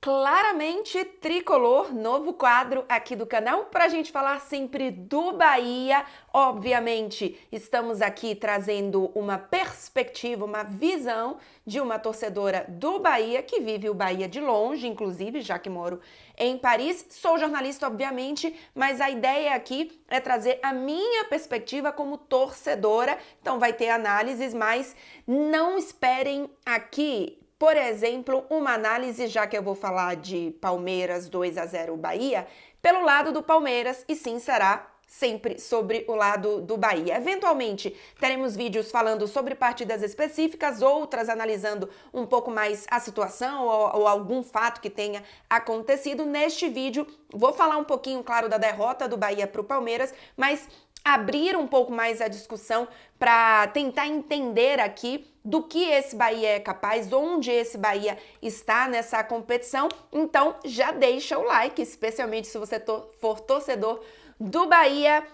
Claramente Tricolor, novo quadro aqui do canal para a gente falar sempre do Bahia. Obviamente, estamos aqui trazendo uma perspectiva, uma visão de uma torcedora do Bahia que vive o Bahia de longe, inclusive, já que moro em Paris. Sou jornalista, obviamente, mas a ideia aqui é trazer a minha perspectiva como torcedora. Então vai ter análises, mas não esperem aqui, por exemplo, uma análise, já que eu vou falar de Palmeiras 2-0 Bahia, pelo lado do Palmeiras, e sim será sempre sobre o lado do Bahia. Eventualmente, teremos vídeos falando sobre partidas específicas, outras analisando um pouco mais a situação ou algum fato que tenha acontecido. Neste vídeo, vou falar um pouquinho, claro, da derrota do Bahia para o Palmeiras, mas abrir um pouco mais a discussão para tentar entender aqui do que esse Bahia é capaz, onde esse Bahia está nessa competição. Então já deixa o like, especialmente se você for torcedor do Bahia.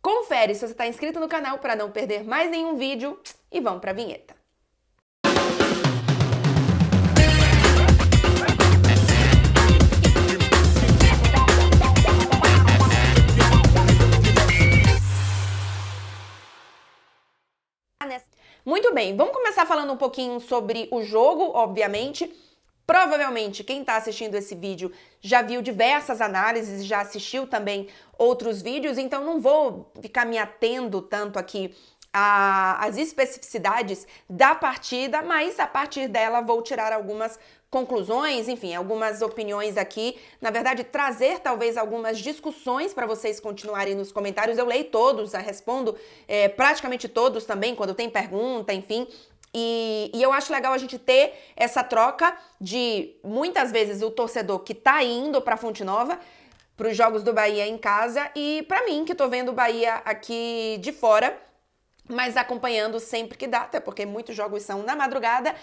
Confere se você está inscrito no canal para não perder mais nenhum vídeo e vamos para a vinheta. Muito bem, vamos começar falando um pouquinho sobre o jogo, obviamente. Provavelmente quem está assistindo esse vídeo já viu diversas análises, já assistiu também outros vídeos, então não vou ficar me atendo tanto aqui às especificidades da partida, mas a partir dela vou tirar algumas conclusões, enfim, algumas opiniões aqui. Na verdade, trazer talvez algumas discussões para vocês continuarem nos comentários. Eu leio todos, respondo praticamente todos também, quando tem pergunta, enfim. E eu acho legal a gente ter essa troca de, muitas vezes, o torcedor que tá indo pra Fonte Nova, pros jogos do Bahia em casa, e pra mim, que tô vendo o Bahia aqui de fora, mas acompanhando sempre que dá, até porque muitos jogos são na madrugada.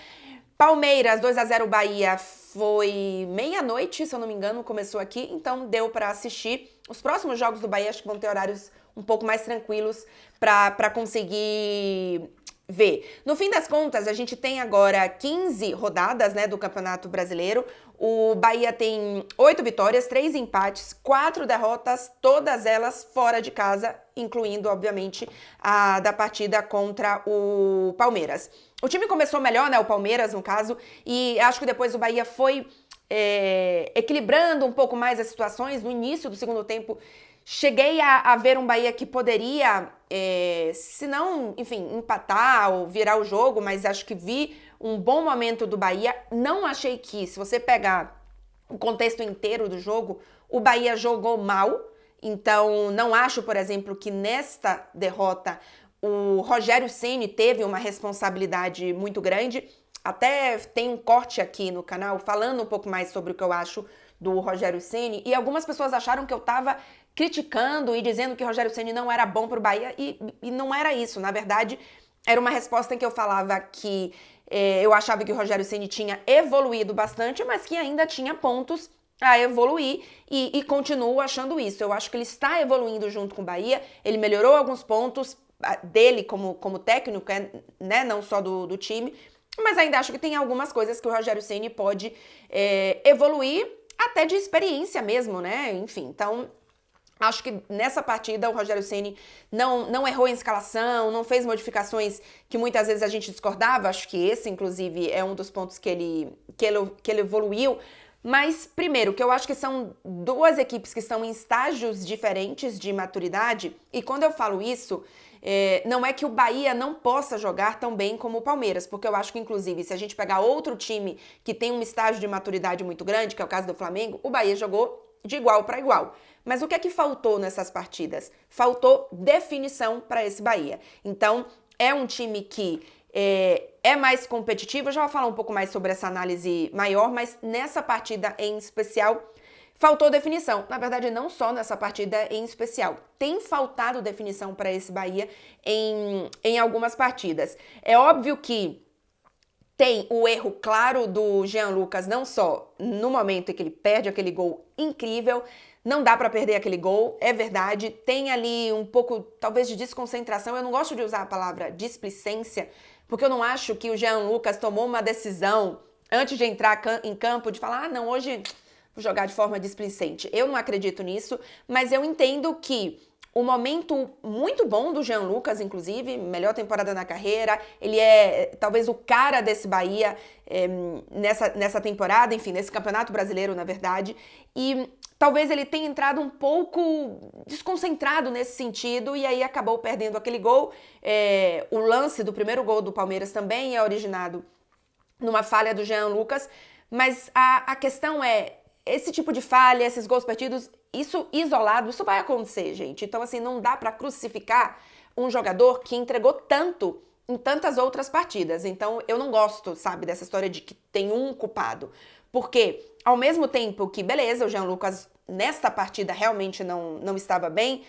Palmeiras 2-0 Bahia foi meia-noite, se eu não me engano, começou aqui, então deu pra assistir. Os próximos jogos do Bahia acho que vão ter horários um pouco mais tranquilos pra conseguir ver. No fim das contas, a gente tem agora 15 rodadas, né, do Campeonato Brasileiro. O Bahia tem 8 vitórias, 3 empates, 4 derrotas, todas elas fora de casa, incluindo, obviamente, a da partida contra o Palmeiras. O time começou melhor, né, o Palmeiras, no caso, e acho que depois o Bahia foi equilibrando um pouco mais as situações. No início do segundo tempo, cheguei a ver um Bahia que poderia, se não, enfim, empatar ou virar o jogo, mas acho que vi um bom momento do Bahia. Não achei que, se você pegar o contexto inteiro do jogo, o Bahia jogou mal. Então, não acho, por exemplo, que nesta derrota o Rogério Ceni teve uma responsabilidade muito grande. Até tem um corte aqui no canal falando um pouco mais sobre o que eu acho do Rogério Ceni, e algumas pessoas acharam que eu tava criticando e dizendo que o Rogério Ceni não era bom pro Bahia, e não era isso. Na verdade, era uma resposta em que eu falava que eu achava que o Rogério Ceni tinha evoluído bastante, mas que ainda tinha pontos a evoluir, e continuo achando isso. Eu acho que ele está evoluindo junto com o Bahia, ele melhorou alguns pontos dele como técnico, né, não só do time, mas ainda acho que tem algumas coisas que o Rogério Ceni pode evoluir, até de experiência mesmo, né? Enfim, então acho que nessa partida o Rogério Ceni não errou em escalação, não fez modificações que muitas vezes a gente discordava. Acho que esse, inclusive, é um dos pontos que ele evoluiu. Mas, primeiro, que eu acho que são duas equipes que estão em estágios diferentes de maturidade, e quando eu falo isso, não é que o Bahia não possa jogar tão bem como o Palmeiras, porque eu acho que, inclusive, se a gente pegar outro time que tem um estágio de maturidade muito grande, que é o caso do Flamengo, o Bahia jogou de igual para igual. Mas o que é que faltou nessas partidas? Faltou definição para esse Bahia. Então, é um time que é mais competitivo. Eu já vou falar um pouco mais sobre essa análise maior, mas nessa partida em especial faltou definição. Na verdade, não só nessa partida em especial. Tem faltado definição para esse Bahia em algumas partidas. É óbvio que tem o erro claro do Jean Lucas, não só no momento em que ele perde aquele gol incrível, não dá para perder aquele gol, é verdade. Tem ali um pouco, talvez, de desconcentração. Eu não gosto de usar a palavra displicência, porque eu não acho que o Jean Lucas tomou uma decisão antes de entrar em campo, de falar, não, hoje vou jogar de forma displicente. Eu não acredito nisso, mas eu entendo que o momento muito bom do Jean Lucas, inclusive, melhor temporada na carreira, ele é talvez o cara desse Bahia nessa temporada, enfim, nesse Campeonato Brasileiro, na verdade, e talvez ele tenha entrado um pouco desconcentrado nesse sentido e aí acabou perdendo aquele gol. O lance do primeiro gol do Palmeiras também é originado numa falha do Jean Lucas, mas a questão é, esse tipo de falha, esses gols perdidos, isso isolado, isso vai acontecer, gente. Então, assim, não dá pra crucificar um jogador que entregou tanto em tantas outras partidas. Então, eu não gosto, sabe, dessa história de que tem um culpado. Porque, ao mesmo tempo que, beleza, o Jean Lucas, nesta partida, realmente não estava bem,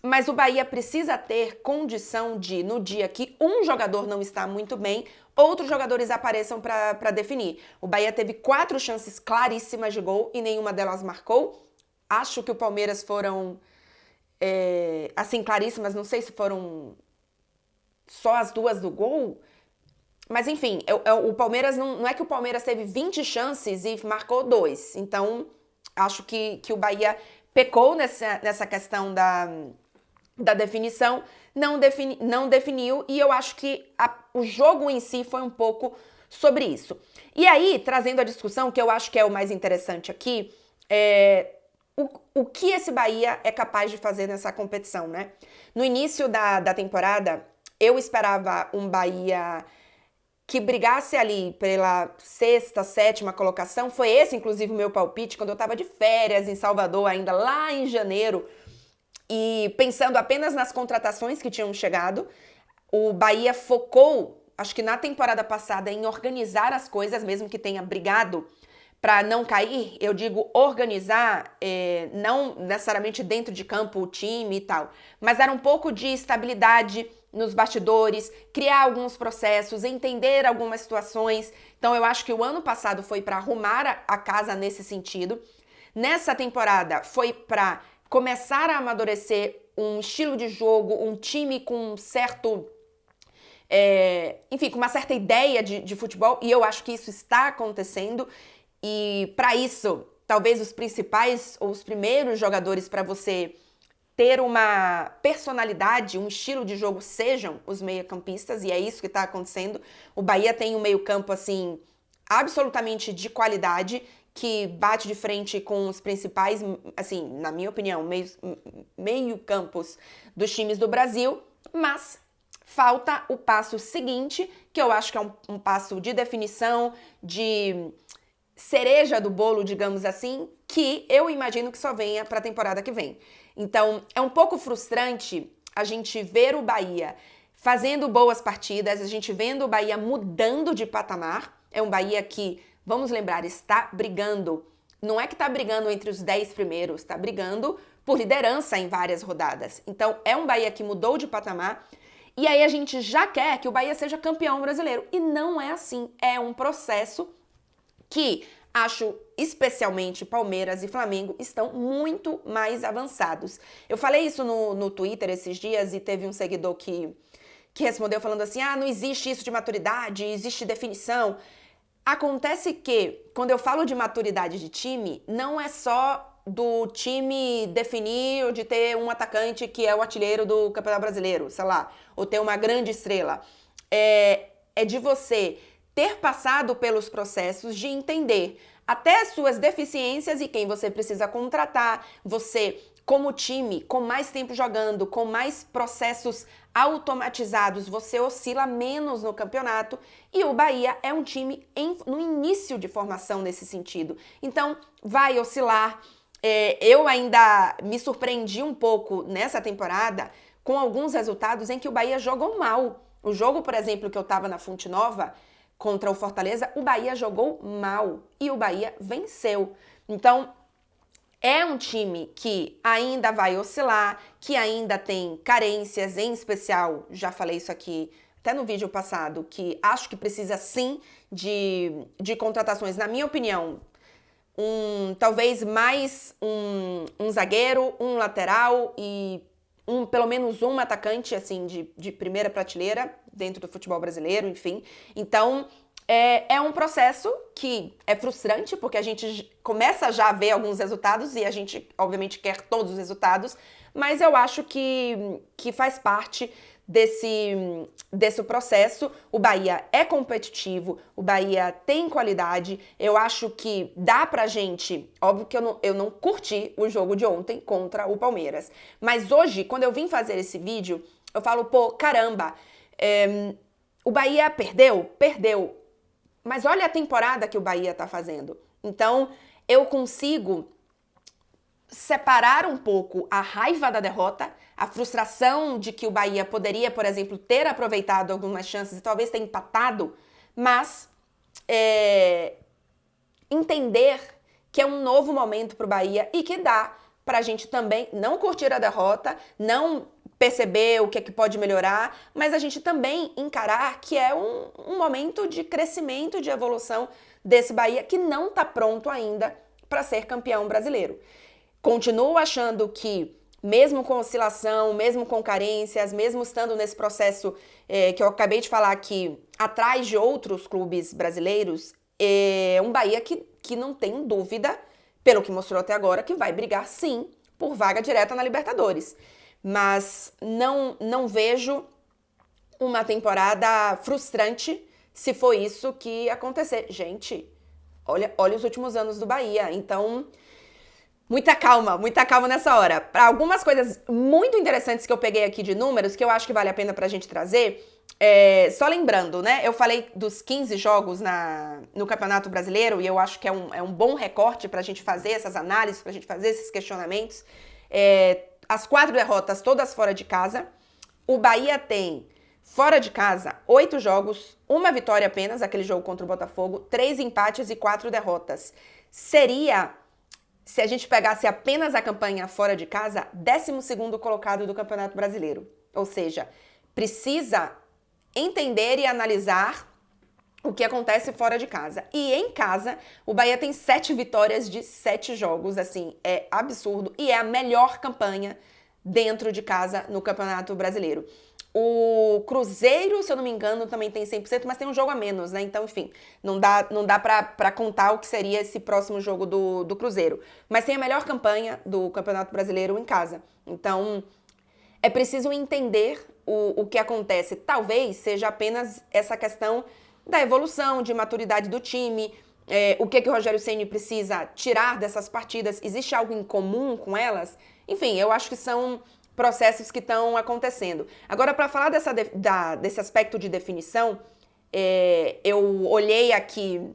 mas o Bahia precisa ter condição de, no dia que um jogador não está muito bem, outros jogadores apareçam para definir. O Bahia teve 4 chances claríssimas de gol e nenhuma delas marcou. Acho que o Palmeiras foram, assim, claríssimas. Não sei se foram só as 2 do gol. Mas, enfim, o Palmeiras não é que o Palmeiras teve 20 chances e marcou 2. Então, acho que o Bahia pecou nessa questão da definição, não definiu, e eu acho que o jogo em si foi um pouco sobre isso. E aí, trazendo a discussão, que eu acho que é o mais interessante aqui, o que esse Bahia é capaz de fazer nessa competição, né? No início da temporada, eu esperava um Bahia que brigasse ali pela 6ª, 7ª colocação. Foi esse, inclusive, o meu palpite, quando eu estava de férias em Salvador, ainda lá em janeiro, e pensando apenas nas contratações que tinham chegado. O Bahia focou, acho que na temporada passada, em organizar as coisas, mesmo que tenha brigado para não cair. Eu digo organizar, não necessariamente dentro de campo o time e tal, mas era um pouco de estabilidade nos bastidores, criar alguns processos, entender algumas situações. Então eu acho que o ano passado foi para arrumar a casa nesse sentido. Nessa temporada foi para começar a amadurecer um estilo de jogo, um time com um certo, enfim, com uma certa ideia de futebol, e eu acho que isso está acontecendo. E para isso, talvez os principais ou os primeiros jogadores para você ter uma personalidade, um estilo de jogo sejam os meio-campistas, e é isso que está acontecendo. O Bahia tem um meio-campo, assim, absolutamente de qualidade, que bate de frente com os principais, assim, na minha opinião, meio-campos dos times do Brasil, mas falta o passo seguinte, que eu acho que é um passo de definição, de cereja do bolo, digamos assim, que eu imagino que só venha para a temporada que vem. Então, é um pouco frustrante a gente ver o Bahia fazendo boas partidas, a gente vendo o Bahia mudando de patamar. É um Bahia que, vamos lembrar, está brigando, não é que está brigando entre os 10 primeiros, está brigando por liderança em várias rodadas. Então, é um Bahia que mudou de patamar, e aí a gente já quer que o Bahia seja campeão brasileiro. E não é assim, é um processo que acho especialmente Palmeiras e Flamengo estão muito mais avançados. Eu falei isso no Twitter esses dias e teve um seguidor que respondeu falando assim, não existe isso de maturidade, existe definição. Acontece que, quando eu falo de maturidade de time, não é só do time definir ou de ter um atacante que é o artilheiro do Campeonato Brasileiro, sei lá, ou ter uma grande estrela. É de você ter passado pelos processos de entender até as suas deficiências e quem você precisa contratar. Você, como time, com mais tempo jogando, com mais processos automatizados, você oscila menos no campeonato, e o Bahia é um time no início de formação nesse sentido. Então, vai oscilar. Eu ainda me surpreendi um pouco nessa temporada com alguns resultados em que o Bahia jogou mal. O jogo, por exemplo, que eu estava na Fonte Nova, contra o Fortaleza, o Bahia jogou mal e o Bahia venceu. Então, é um time que ainda vai oscilar, que ainda tem carências, em especial, já falei isso aqui até no vídeo passado, que acho que precisa sim de contratações, na minha opinião, talvez mais um zagueiro, um lateral e pelo menos um atacante, assim, de primeira prateleira dentro do futebol brasileiro, enfim. Então, É um processo que é frustrante, porque a gente começa já a ver alguns resultados e a gente, obviamente, quer todos os resultados, mas eu acho que faz parte desse processo. O Bahia é competitivo, o Bahia tem qualidade. Eu acho que dá pra gente... Óbvio que eu não curti o jogo de ontem contra o Palmeiras, mas hoje, quando eu vim fazer esse vídeo, eu falo, pô, caramba, o Bahia perdeu? Perdeu. Mas olha a temporada que o Bahia tá fazendo. Então, eu consigo separar um pouco a raiva da derrota, a frustração de que o Bahia poderia, por exemplo, ter aproveitado algumas chances e talvez ter empatado, mas entender que é um novo momento para o Bahia e que dá para a gente também não curtir a derrota, não perceber o que é que pode melhorar, mas a gente também encarar que é um momento de crescimento, de evolução desse Bahia que não está pronto ainda para ser campeão brasileiro. Continuo achando que, mesmo com oscilação, mesmo com carências, mesmo estando nesse processo que eu acabei de falar aqui, atrás de outros clubes brasileiros, é um Bahia que não tem dúvida, pelo que mostrou até agora, que vai brigar sim por vaga direta na Libertadores. Mas não vejo uma temporada frustrante se for isso que acontecer. Gente, olha os últimos anos do Bahia. Então, muita calma nessa hora. Para algumas coisas muito interessantes que eu peguei aqui de números, que eu acho que vale a pena pra gente trazer, só lembrando, né? Eu falei dos 15 jogos no Campeonato Brasileiro e eu acho que é um bom recorte pra gente fazer essas análises, pra gente fazer esses questionamentos. As 4 derrotas todas fora de casa. O Bahia tem, fora de casa, 8 jogos, 1 vitória apenas, aquele jogo contra o Botafogo, 3 empates e 4 derrotas. Seria, se a gente pegasse apenas a campanha fora de casa, 12º colocado do Campeonato Brasileiro. Ou seja, precisa entender e analisar o que acontece fora de casa. E em casa, o Bahia tem 7 vitórias de 7 jogos, assim, é absurdo. E é a melhor campanha dentro de casa no Campeonato Brasileiro. O Cruzeiro, se eu não me engano, também tem 100%, mas tem um jogo a menos, né? Então, enfim, não dá pra contar o que seria esse próximo jogo do Cruzeiro. Mas tem a melhor campanha do Campeonato Brasileiro em casa. Então, é preciso entender o que acontece. Talvez seja apenas essa questão da evolução, de maturidade do time, o que o Rogério Ceni precisa tirar dessas partidas, existe algo em comum com elas? Enfim, eu acho que são processos que estão acontecendo. Agora, para falar desse aspecto de definição, eu olhei aqui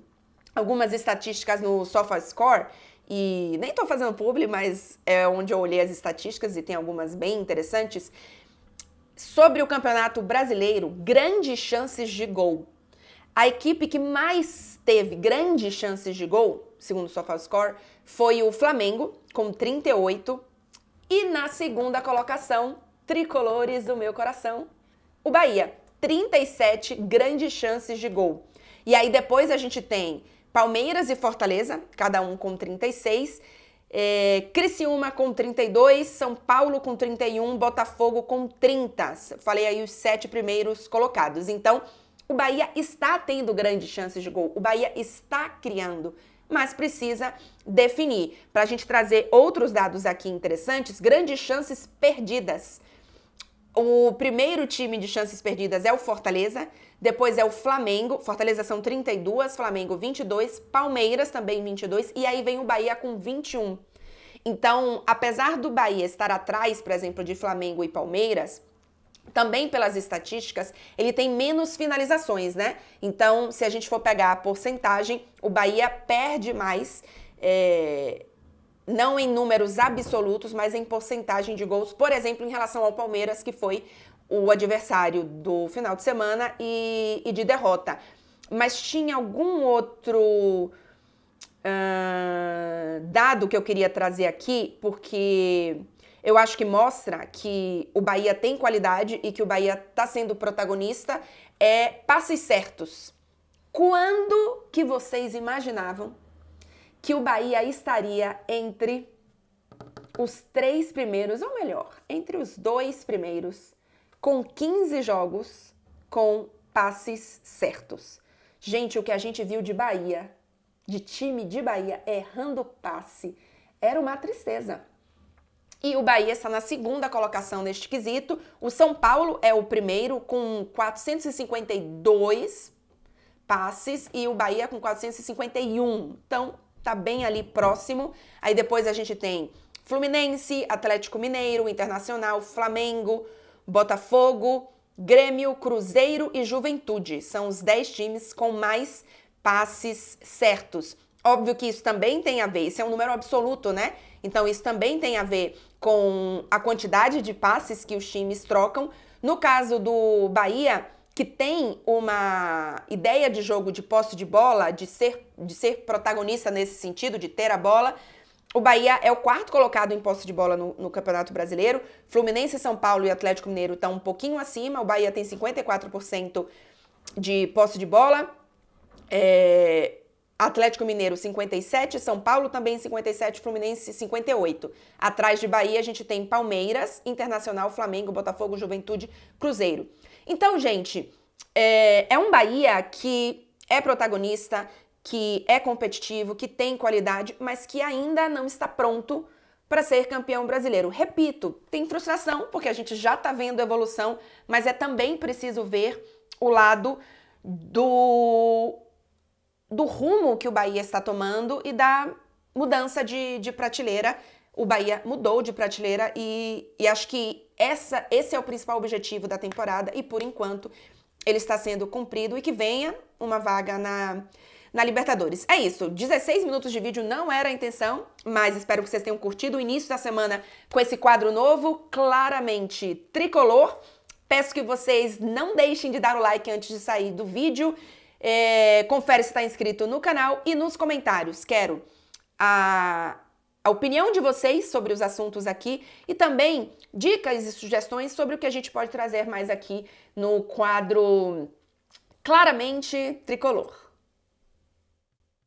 algumas estatísticas no SofaScore, e nem tô fazendo publi, mas é onde eu olhei as estatísticas e tem algumas bem interessantes. Sobre o Campeonato Brasileiro, grandes chances de gol. A equipe que mais teve grandes chances de gol, segundo o SofaScore, foi o Flamengo, com 38. E na segunda colocação, tricolores do meu coração, o Bahia, 37 grandes chances de gol. E aí depois a gente tem Palmeiras e Fortaleza, cada um com 36, Criciúma com 32, São Paulo com 31, Botafogo com 30. Falei aí os 7 primeiros colocados. Então, o Bahia está tendo grandes chances de gol, o Bahia está criando, mas precisa definir. Para a gente trazer outros dados aqui interessantes, grandes chances perdidas. O primeiro time de chances perdidas é o Fortaleza, depois é o Flamengo, Fortaleza são 32, Flamengo 22, Palmeiras também 22, e aí vem o Bahia com 21. Então, apesar do Bahia estar atrás, por exemplo, de Flamengo e Palmeiras, também pelas estatísticas, ele tem menos finalizações, né? Então, se a gente for pegar a porcentagem, o Bahia perde mais, não em números absolutos, mas em porcentagem de gols, por exemplo, em relação ao Palmeiras, que foi o adversário do final de semana e de derrota. Mas tinha algum outro dado que eu queria trazer aqui, porque eu acho que mostra que o Bahia tem qualidade e que o Bahia está sendo protagonista, passes certos. Quando que vocês imaginavam que o Bahia estaria entre os 3 primeiros, ou melhor, entre os 2 primeiros, com 15 jogos com passes certos? Gente, o que a gente viu de Bahia, de time de Bahia, errando passe, era uma tristeza. E o Bahia está na segunda colocação neste quesito. O São Paulo é o primeiro com 452 passes e o Bahia com 451. Então, tá bem ali próximo. Aí depois a gente tem Fluminense, Atlético Mineiro, Internacional, Flamengo, Botafogo, Grêmio, Cruzeiro e Juventude. São os 10 times com mais passes certos. Óbvio que isso também tem a ver, isso é um número absoluto, né? Então isso também tem a ver com a quantidade de passes que os times trocam. No caso do Bahia, que tem uma ideia de jogo de posse de bola, de ser protagonista nesse sentido, de ter a bola, o Bahia é o quarto colocado em posse de bola no Campeonato Brasileiro. Fluminense, São Paulo e Atlético Mineiro estão um pouquinho acima. O Bahia tem 54% de posse de bola. Atlético Mineiro 57, São Paulo também 57, Fluminense 58. Atrás de Bahia a gente tem Palmeiras, Internacional, Flamengo, Botafogo, Juventude, Cruzeiro. Então, gente, é um Bahia que é protagonista, que é competitivo, que tem qualidade, mas que ainda não está pronto para ser campeão brasileiro. Repito, tem frustração, porque a gente já está vendo evolução, mas é também preciso ver o lado do rumo que o Bahia está tomando e da mudança de prateleira. O Bahia mudou de prateleira e acho que esse é o principal objetivo da temporada e, por enquanto, ele está sendo cumprido e que venha uma vaga na Libertadores. É isso, 16 minutos de vídeo não era a intenção, mas espero que vocês tenham curtido o início da semana com esse quadro novo, claramente tricolor. Peço que vocês não deixem de dar o like antes de sair do vídeo. Confere se está inscrito no canal e nos comentários. Quero a opinião de vocês sobre os assuntos aqui e também dicas e sugestões sobre o que a gente pode trazer mais aqui no quadro Claramente Tricolor.